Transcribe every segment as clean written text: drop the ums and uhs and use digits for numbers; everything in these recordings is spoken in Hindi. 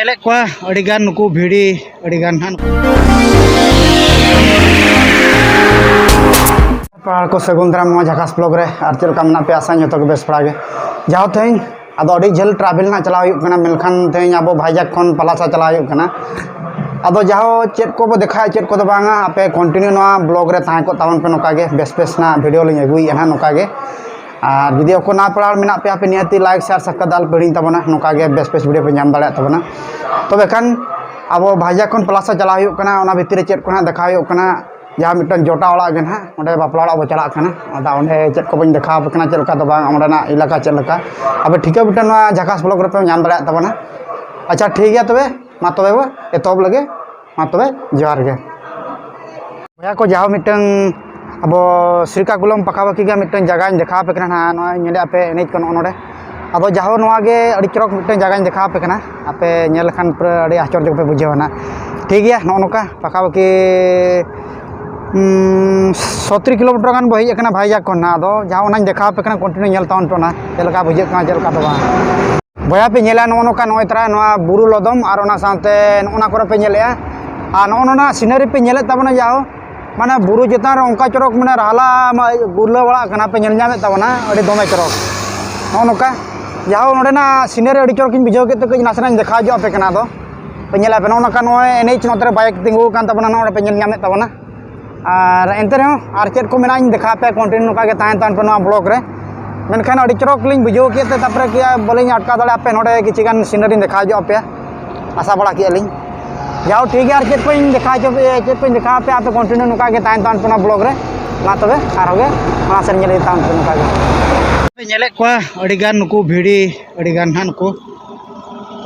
nyelek kuah adigan nuku bhidi adigan han ko segun daram mo jakas blog re ar chel kam na pe asa nyoto ke bes pड़ा ge जाओ तें अदो अड़ी झेल ट्रावेल ना चला हुई मेलखान तें अब भाईजाक खन पलासा चला हुई अदो जाओ चेक को देखा चेक को बांगा आपे कंटिन्यू ना ब्लॉग रे ताहे को तावन पे नोका गे बेस बेस ना वीडियो लिंग अगुई ना नोका गे और वीडियो को ना पड़ा मेना पे आपे नियति लाइक शेयर सब्सक्राइब पेड़ी तबना नोका गे बेस बेस वीडियो पे नाम दाड़ा तबना तबे खान अब भाईजाक खन पलासा चला हुई ओना भितर चेक को ना देखा हुई जहाँ मिट्टन जोटा ओड़ा गे ना ओंडे बापला ओड़ा बो चला अदा ओंडे चेक को बन देखा पे चलका तो बांग ओंडेना इलाका चलका अब ठीका बिटा ना झाकास ब्लॉग रे पे नाम दाड़ा तबना अच्छा ठीक है तबे मा तबे बो एतब लगे मा तबे जोहार गे भैया को जाओ मिट्टन अब श्रीकाकुलम पकाबाकी गे मिट्टन जगह देखा पे ना नय नेले आपे एनेज को नोडे अब जाओ नोआ गे अड़ी चरक मिट्टन जगह देखा पे आपे नेल खान पूरा अड़ी आश्चर्य पे बुझेवना ठीक है नोका पकाबाकी 70 किलोमीटर गान बो हज भाईजाक को ना अदो जहाँ देखा पे कंटिन्यू नेल तावन पे ना चलका बुझे चलका तो बया पे नेला नोका नय तरा बुरु लदम और साथे नोना करे पे नेले और नोना सीनरी पे नेले तबना जाओ माने बुरु चेतान अंका चरक माने राला गुरला बड़ा पे नेल नामे तबना अड़ी दमे चरक नोका जाओ नोडेना सीनरी अड़ी चरक बुझाव के कई नासना देखा जो पे दो पे नेला पे नोका नय एनेज नोतरे बाइक तिंगु कान तबना नोडे पे नेल नामे तबना और एंते और चेक को मेना देखा पे कंटिन्यू नोका के तान पे ब्लॉग रे मेनखान अड़ी चरक लिंग बुझाव के तापर कि बोले अटका दाड़ा पे नोडे किसी गान सीनरी देखा जो पे आशा बड़ा किया लिंग जाओ ठीक है और चेक को देखा चेक को देखा पे आप कंटिन्यू नोका के तान पे ब्लॉग रे मा तबे आरो गे मा सेन नेले तान पे नोका गे नेले को अड़ी गान नुकु भिड़ी अड़ी गान हां नुकु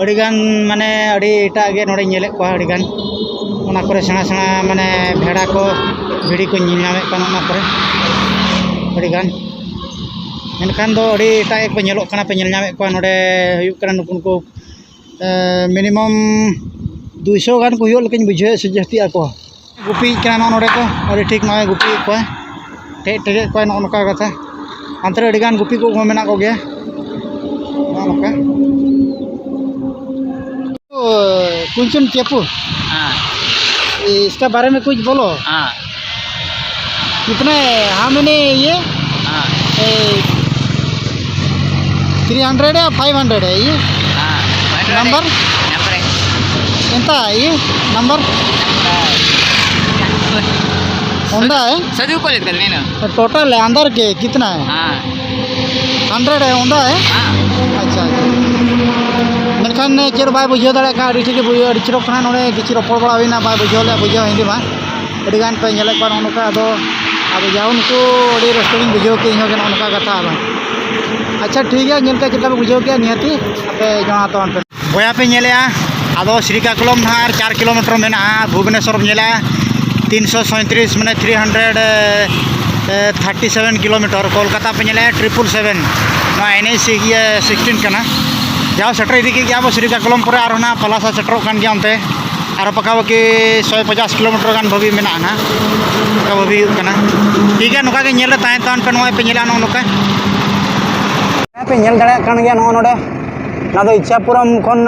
अड़ी गान माने अड़ी एटा गे नोडे नेले को अड़ी गान ओना करे सेना सेना माने भेड़ा को भिड़ी को नामे काना ओना करे अड़ी गान मेनखान दो अड़ी एटा एक पे नेलो काना पे नेल नामे को नोडे हुयु काना नुकुन को मिनिमम 200 गान को हुयु लेकिन बुझे से जस्ती आको गुपी काना नोडे को अड़ी ठीक नय गुपी को टे को नोका कथा अंतरे अड़ी गान गुपी को मेना को गया नोका कुंचन चेपू हाँ इसका बारे में कुछ बोलो हाँ कितने हाँ मैंने ये हाँ 300 या 500 है ये हाँ नंबर नंबर ఎంత ये नंबर होंडा है చదువుకోలేదు కదా నేను टोटल है अंदर के कितना है हाँ 100 है होंडा है हाँ अच्छा मेनखान चेर बाय बुझे दाड़ा का अड़ी ठीक बुझे अड़ी चरक ना नोडे किछि रपड़ बड़ा होइना बाय बुझे ले बुझे हिंदी मा अड़ी गान पे नेले को नोका अदो अब जाओ उनको अड़ी रेस्टोरेंट बुझे के इहो के नोका कथा अब अच्छा ठीक है नेल का चेका बुझे के नियति आपे जणा तो पे बोया पे नेले अदो श्रीकाकुलम ना 4 किलोमीटर मेना भुवनेश्वर नेला 337 माने 337 किलोमीटर कोलकाता पे नेला 777 ना एनएच 16 कना जाओ सेटर इदी के अब श्रीकाकुलम पर और ना पलासा सेटर कान गया अंते और पकाबाकी 150 किलोमीटर गान भवी मेना ना का भवी कना ठीक है नोका के नेल तान तान पे नोय पे नेला नोका पे नेल दाड़ा कान गया नोडे ना दो इच्छापुरम खन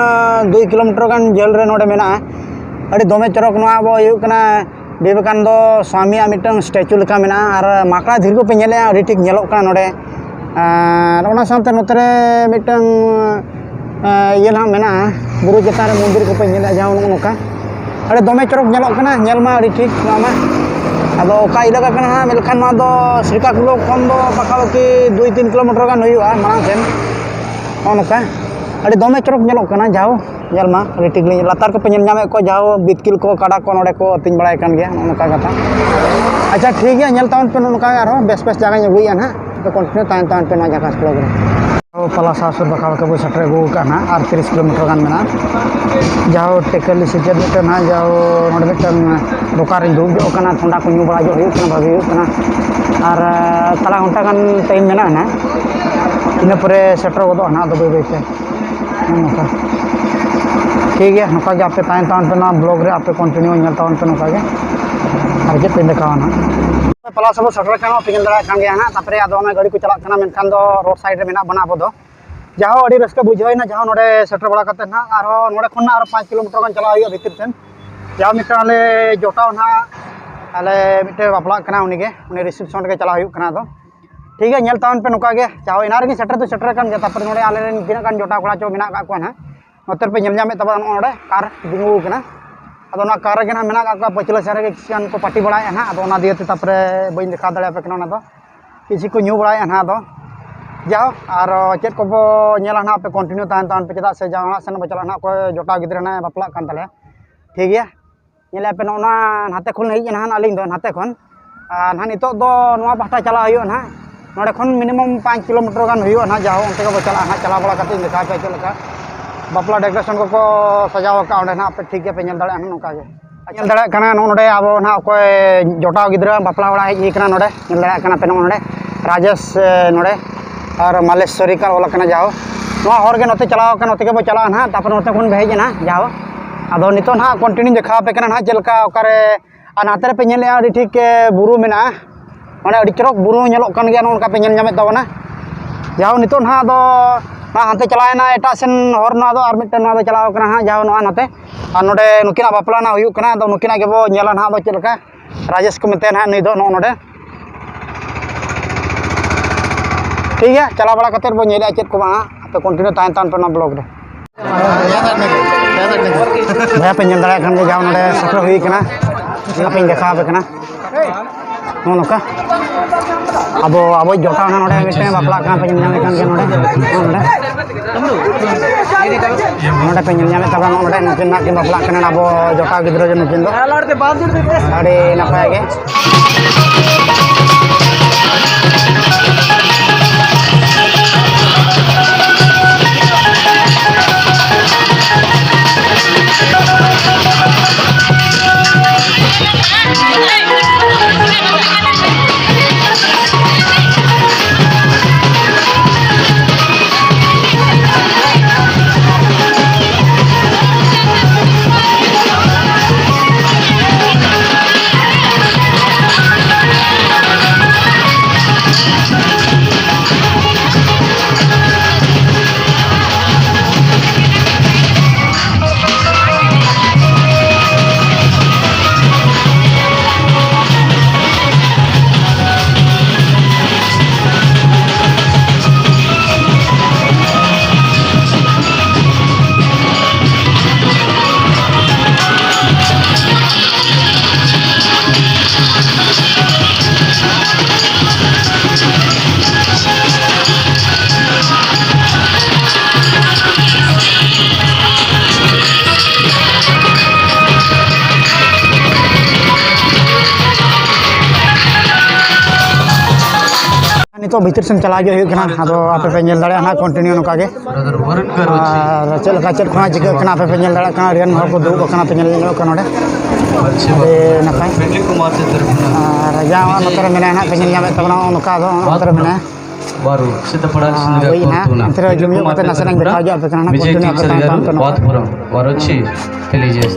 2 किलोमीटर गान जेल रे नोडे मेना अड़ी दमे चरक नोआ बो हुयु कना विवेकानंद स्वामी मिटन स्टैचू लेका मेना और माकड़ा धीर को पे नेले अड़ी ठीक नेलोक कना नोडे और ओना सामते नोतरे मिटन ये ना मेना बुरु चेतान रे मंदिर को पे नेले जाओ नोका अड़ी दमे चरक नेलोक कना नेल मा अड़ी ठीक मा अदो ओका इलाका कना मेलखान मा दो श्रीकाकुलम खन दो पकाबाकी 2-3 किलोमीटर गान हुयुआ मांग सेन नोका अड़ी दमे चरक नेलोक कना जाओ नेल मा अड़ी ठीक लातार को पे नेल नामे को जाओ बितकिल को काडा को नोडे को तिन बड़ाय कान गया नोका कथा अच्छा ठीक है नेल तावन पे नोका आरो बेस बेस जगह गुइया ना तो कंटिन्यू तान पे ना जगह ब्लॉग रे पलासा सुर बका के बो सटरे गो काना और 30 किलोमीटर गान मेना जाओ टेकली से जब ना जाओ नोडे मिटन दोकार रे दुब जो काना ठंडा को न्यू बड़ा जो हुयु काना भाभी हुयु काना और तला घंटा गान टाइम मेना ना इना परे सेटर गदो ना दो बेबे नोका ठीक है नोका के आपे तान पे ना ब्लॉग रे आपे कंटिन्यू नेल तान पे नोका के और जे पे देखावा ना पलासा बो सटर काना पिंगल दाड़ा कान गया ना तापरे आदो ना गाड़ी को चला काना मेनखान दो रोड साइड रे मेना बना बदो जहाँ अड़ी रस्का बुझाना जहाँ नोडे सेटर बड़ा करते ना और नोडे खन और 5 किलोमीटर गान चला हुआ भीतर सेन जहाँ मिट्टा आले जोटाव ना आले मिट्टे बापला कना उनीगे उनी रिसेप्शन के चला हुआ कना दो ठीक है नेल तावन पे नुका गे चाहो इनार की सेटर तो सेटर कान गया तापर नोडे आले तीना कान जोटा कोड़ा चो मेना का को ना नोतर पे नेल जामे तबा नोडे कार दिंगु कना अदो ना कार गे ना मेना का पचला सारे के किसान को पार्टी बड़ाय ना अदो ना दियते तापरे बइन देखा दड़े पे कना ना दो किसी को न्यू बड़ाय ना दो जाओ और चेक को नेला ना पे कंटिन्यू तान तान पे चदा से जहां सेन बचला ना को जोटा गिद्रा ना बापला कान तले ठीक गया नेला पे ना हाते खन हेज ना अलिंग दो हाते खन ना नितो दो नवा बाटा चला हुयो ना नोडे खन मिनिमम 5 किलोमीटर गान हुयो ना जाओ उनते को चला ना चला बड़ा कते देखा पे चलका बापला डेकोरेशन को सजाव का ओंडे ना पे ठीक के पे नेल दड़े ना नोका गे नेल दड़े कना नोडे आबो ना कोई जोटा गिद्रा बापला बड़ा हेज कना नोडे नेल दड़े कना पे नोडे राजेश नोडे और मालेश्वरी का ओला कना जाओ नोआ हर के नोते चलाओ का नोते के बो चला ना तापर नोते खन भेज ना जाओ अदो नितो ना कंटिन्यू देखा पे कना ना चलका ओकारे नाते पे नेले अडी ठीक के बुरु मेना माने अडी चरक बुरु नेलोक कान गया नोका पे नेल नामे तबना जाओ नितो ना दो ना हाते चलायना एटा सेन हर ना दो और मिटन ना दो चलाओ कना हा जाओ नोआ नाते और नोडे नुकिना बापला ना हुयु कना दो नुकिना के बो नेला ना दो चलका राजेश को मेते ना नै दो नोडे ठीक है चला बड़ा कतर बो नेले चेक को बा तो कंटिन्यू तान तान पे ना ब्लॉग रे भैया पे नेल दड़ा खान के जाओ नोडे सफर हुई कना पे देखा पे कना नोका अब अब जोटा ना नोडे मिटे बापला का पे नेल खान के नोडे नोडे पे नेल जामे तबा नोडे नकिन ना के बापला कना अब जोटा गिद्रो जो नकिन दो अरे नपाय गे तो भीतर से चला जो अदो आपे पे नेल दड़ा ना कंटिन्यू नोका गे और चलका चल खना जिक कना आपे पे नेल दड़ा कना रेन हर को दुब कना पे नेल नो कना नोडे ए नपाय और जावा नतर मेना ना पे नेल जामे तबना नोका दो नतर मेना बारू सिद्ध पड़ा ना नतर जुमियो मते नसना देखा जो आपे कना ना कंटिन्यू आपे तान तान बात पुरम वारोची तेलीजेस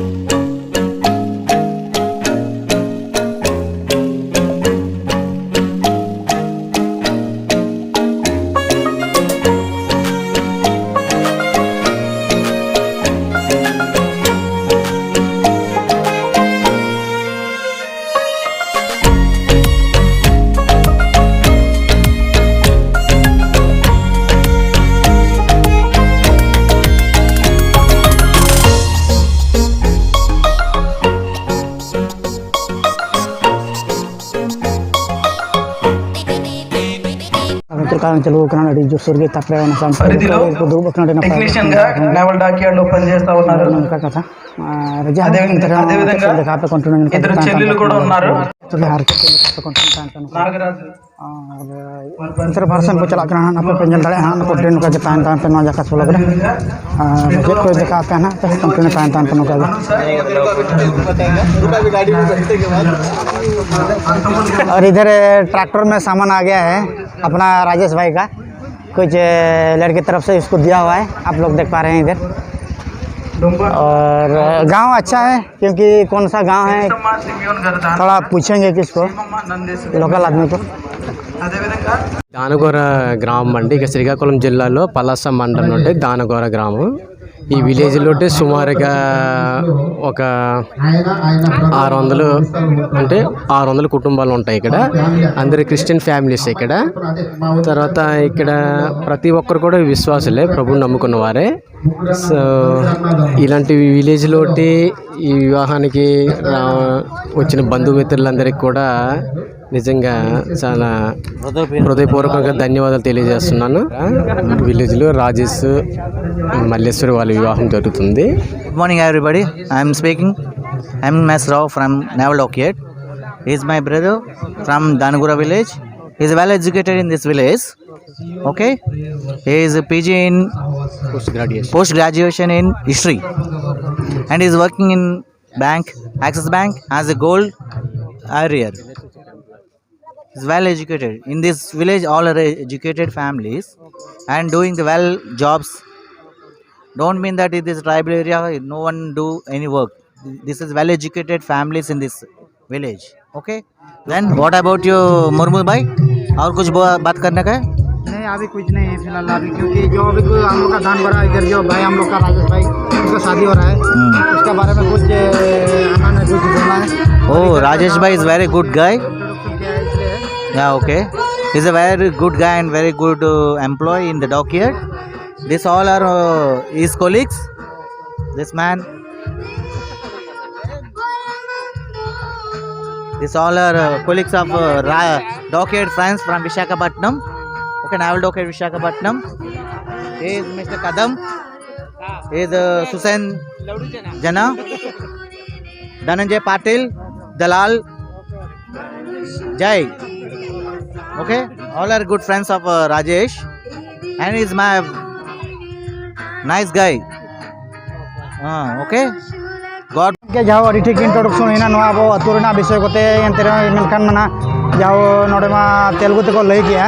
कारण चलो कना अडी जोसर गे तापरे ना साम को दुब कना ना टेक्नीशियन గా నేవల్ డాక్యార్డ్ లో పని చేస్తా ఉన్నారు కథ రజా అదే విధంగా देखा पे कंटिन्यू ఇద్దరు చెల్లెలు కూడా ఉన్నారు तो हार के कंटिन्यू तान నాగరాజు और अंतर भाषण को चला करना ना पे नेल दड़े हां कंटिन्यू का तान तान पे ना जाका सोलो रे जे कोई देखा पे ना पे कंटिन्यू तान तान पे ना का और इधर ट्रैक्टर में सामान आ गया है अपना राजेश भाई का कुछ लड़की तरफ से इसको दिया हुआ है आप लोग देख पा रहे हैं इधर और गांव अच्छा है क्योंकि कौन सा गांव है थोड़ा पूछेंगे किसको लोकल आदमी को దానగోర గ్రామం అండి. ఇక శ్రీకాకుళం జిల్లాలో పలాస మండలం నుండి దానగోర గ్రామం. ఈ విలేజ్లో సుమారుగా ఒక 600 అంటే 600 కుటుంబాలు ఉంటాయి ఇక్కడ. అందరు క్రిస్టియన్ ఫ్యామిలీస్ ఇక్కడ. తర్వాత ఇక్కడ ప్రతి ఒక్కరు కూడా విశ్వాసులే, ప్రభువుని నమ్ముకున్న వారే. సో ఇలాంటి విలేజ్లోటి ఈ వివాహానికి వచ్చిన బంధుమిత్రులందరికీ కూడా నిజంగా చాలా హృదయపూర్వకంగా ధన్యవాదాలు తెలియజేస్తున్నాను. విలేజ్లో రాజేష్ మల్లేశ్వరి వాళ్ళ వివాహం జరుగుతుంది. Good morning, everybody. I am speaking. I am M.S. Rao from Naval Dockyard. He is my brother from Danagura village. He is well educated in this village. Okay. He is a PG in post graduation in history, and he is working in bank, Axis Bank, as a gold arrear. He is well educated in this village. All are educated families and doing the well jobs. Don't mean that in this tribal area no one do any work. This is well educated families in this village. Okay. Then what about you, Murmu bhai? और कुछ बात करने का है? नहीं अभी कुछ नहीं है फिलहाल अभी, क्योंकि जो अभी हम लोग का दान बड़ा इधर जो भाई हम लोग का राजेश भाई उसका शादी हो रहा है, उसके बारे में कुछ उन्होंने कुछ बोला है. Oh, Rajesh bhai is very good guy. Yeah, okay. He's a very good guy and very good employee in the dockyard. This all are his colleagues. This man. This all are colleagues of dockyard friends from Visakhapatnam. Okay, Naval Dockyard Visakhapatnam. He is Mr. Kadam. He is Susan Jana. Dhananjay Patil. Dalal. Jai. Okay, all are good friends of Rajesh, and he is my nice guy. Okay, God. के जाओ अड़ी ठीक इंट्रोडक्शन होना नो अब अतुरना विषय कोते एंतरे मेनखान मना जाओ नोडे मा तेलुगु तेको लई गया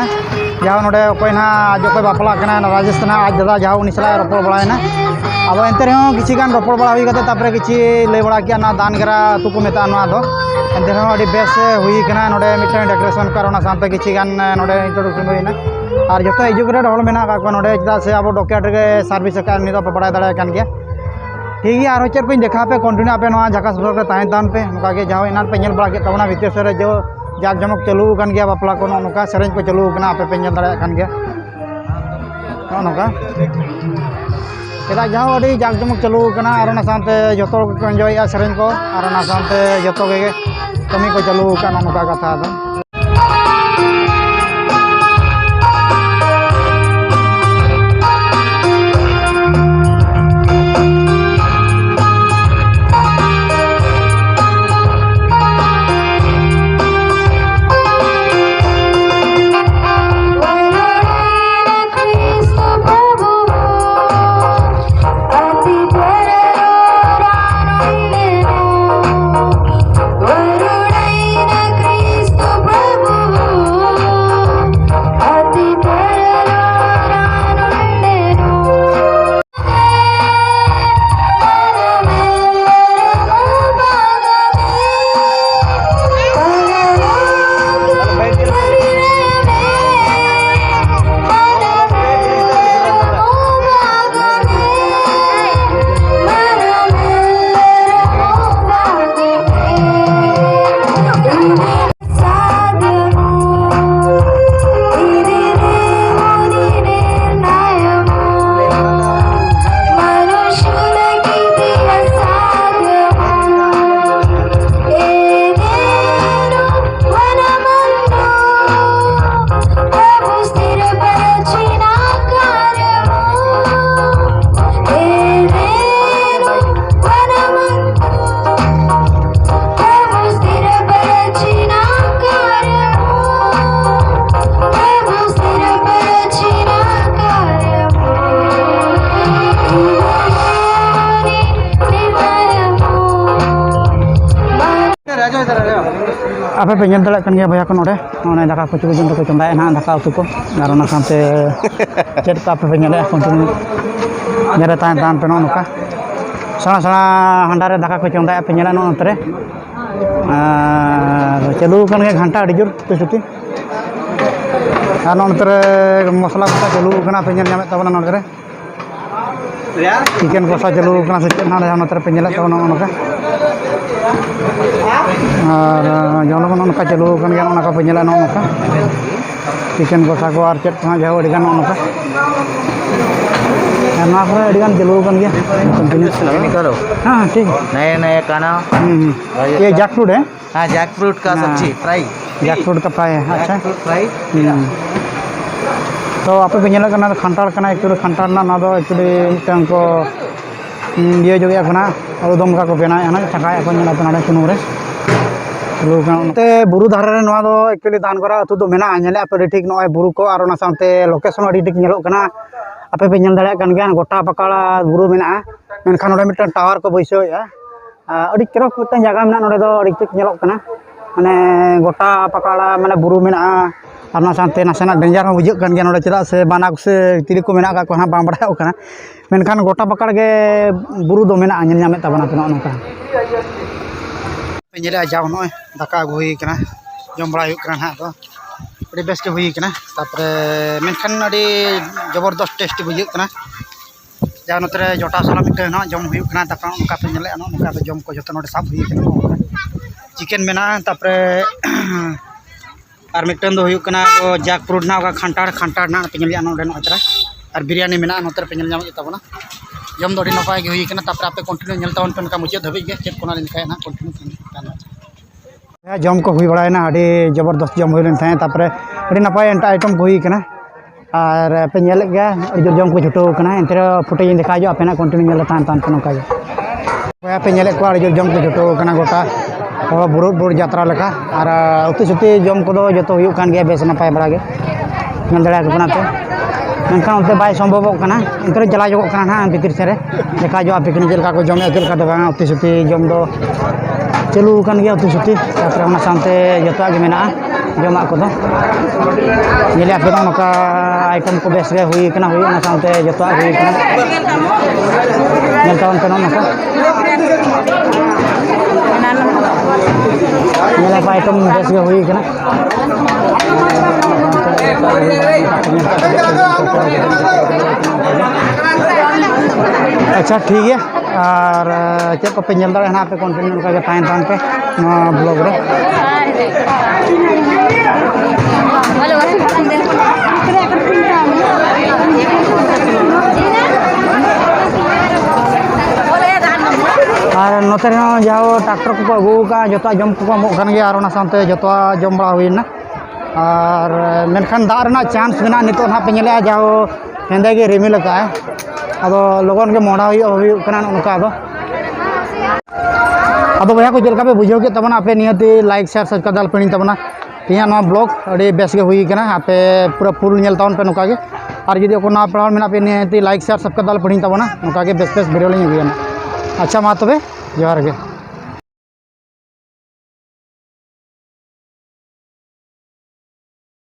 जाओ नोडे कोई ना जो कोई बापला कना राजस्थान आज दादा जाओ उनी सला रपड़ बड़ायना अब एंतरे हो किछि गान रपड़ बड़ा हुई गते तापरे किछि लई बड़ा किया ना दान गरा तुकु मेता नो आदो एंतरे अड़ी बेस हुई कना नोडे मिटन डेकोरेशन करना सानते किछि गान नोडे इंट्रोडक्शन होइना और जतो एजुकेटेड होल मेना का नोडे चदा से अब डॉक्टर के सर्विस का नि तो बड़ा दड़ा कान गया. ठीक है और चर पे देखा पे कंटिन्यू पे झाकास ब्लॉक रे तान पे नुका के जाओ इनान पे नेल बड़ा के तबना भितर से जो जाक जमक चलू कान गया बापला को नुका सेरेंज को चलू कना पे नेल दड़ा कान गया नुका चदा जाओ अड़ी जाक जमक चलू कना और ना सानते जतो को एंजॉय या सेरेंज को और ना सानते जतो के कमी को चलू कना नुका कथा दो. apa pengen telak kan dia banyak kan udah mana dah aku cuci untuk kecombai nah dah aku tuh karena sampai cerita apa pengen deh kontinue nyari tahan penon nuka सेना सेना हांडा रे दाका को चंदा पे नेला नोंतरे चालू कन के घंटा अड़ी जोर तुसुती नोंतरे मसला को चालू कना पे नेल तबना नोंतरे चिकन कोसा चालू कना से ना नोंतरे पे नेला तबना नोंका और जोन को नोंका चालू कन के नोंका पे नेला नोंका चिकन कोसा को और चेट कना जाओ अड़ी गान नोंका ना पर अड़ी गान चालू कन गया निकालो। हाँ ठीक नए नए खाना। ये जैक फ्रूट है। हाँ जैक फ्रूट का सब्जी फ्राई। जैक फ्रूट का फ्राई है। अच्छा फ्रूट फ्राई। तो आप पे नेला करना खंटार करना एक्चुअली खंटार ना दो एक्चुअली मिटन को ये जो गया करना और दम का को बेना है ना चकाय को नेला करना सुनु रे लोग ते बुरु धारे रे नवा दो एक्चुअली दान करा अतु दो मेना नेले आप ठीक नय बुरु को और ना साथे लोकेशन अडी ठीक नेलो करना आपे पे नेल दाड़ा कान गयान गोटा पकाड़ा बुरु मेना मेनखान ओडे मिटन टावर को बैसो या अडी चरक मिटन जगह मेना नोडे दो अडी ठीक नेलो करना माने गोटा पकाड़ा माने बुरु मेना और ना साथे नासेना डेंजर हो बुझे कान गया नोडे चदा से बाना से तिली को मेना का को हां बाम बड़ाओ करना मेनखान गोटा पकाड़ के बुरु दो मेना नेल नामे तबना पे नोका पेंजरे जाव नय दाका हुई कना जम बड़ा हुई कना हां तो अड़ी बेस के हुई कना तापरे मेनखान अड़ी जबरदस्त टेस्ट बुझे कना जा नतरे जोटा सला मिटे ना जम हुई कना दाका उनका पे नेले ना उनका पे जम को जतो नोडे साफ हुई कना चिकन मेना तापरे और मिटन दो हुई कना जैक फ्रूट ना का खंटार ना पे नेले ना नोडे नतरा और बिरयानी मेना नतरे पे नेल नाम तबना जम दो नपाय हुई कना तापर आपे कंटिन्यू नेल तावन पे मुझे धबी के चेक कोना लिखाय ना कंटिन्यू जम को हुई बड़ायना अड़ी जबरदस्त जम हुई लेन थाय तापर अड़ी नपाय एंटा आइटम को हुई कना और पे नेल गया अड़ी जम को झुटो कना एंतरे फुटेज दिखा जो आपे ना कंटिन्यू नेल तान तान पे नका पे नेल को अड़ी जम को झुटो कना गोटा बुरुट यात्रा लेका और उतु सुती जम को दो जतो हुई कान गया बेस नपाय बड़ा गे नेल दड़ा को बनाते मेनखान उनते बाय संभव इंतरे चला जो हाँ भीतर से देखा जो आप चलका को जमे चलका दो उतु सुती जम दो चालू गया उतु सुती साथे जो मेना जमा को नेले आप नौका आइटम को बेस गे हुई साथे जो हुई नेलता पे नौका नेला आइटम बेस गे हुई अच्छा ठीक है और चेक को पे नेल दाड़ा ना पे कंटिन्यू उनका के तान तान पे ब्लॉग रे और नोते जाओ ट्रैक्टर को अगू का जो जम को एमोग गया और साथे जो जम बड़ा हुईना और मेनखान दाग रना चांस मेना नितो ना पे नेले जाओ हेंदे गे रिमिल का अदो लगन के मोड़ा हुईना उनका अदो भैया को चलका पे बुझो के तबना आपे नियति लाइक शेयर सब्सक्राइब पे तबना तिया ना ब्लॉग अड़ी बेस गे हुई कना आपे पूरा फुल नेल तावन पे नोका गे और जदि को ना पड़ाव मेना पे नियति लाइक शेयर सब्सक्राइब पे तबना नोका गे बेस बेस वीडियो लिंग अच्छा मा तबे जोहार गे।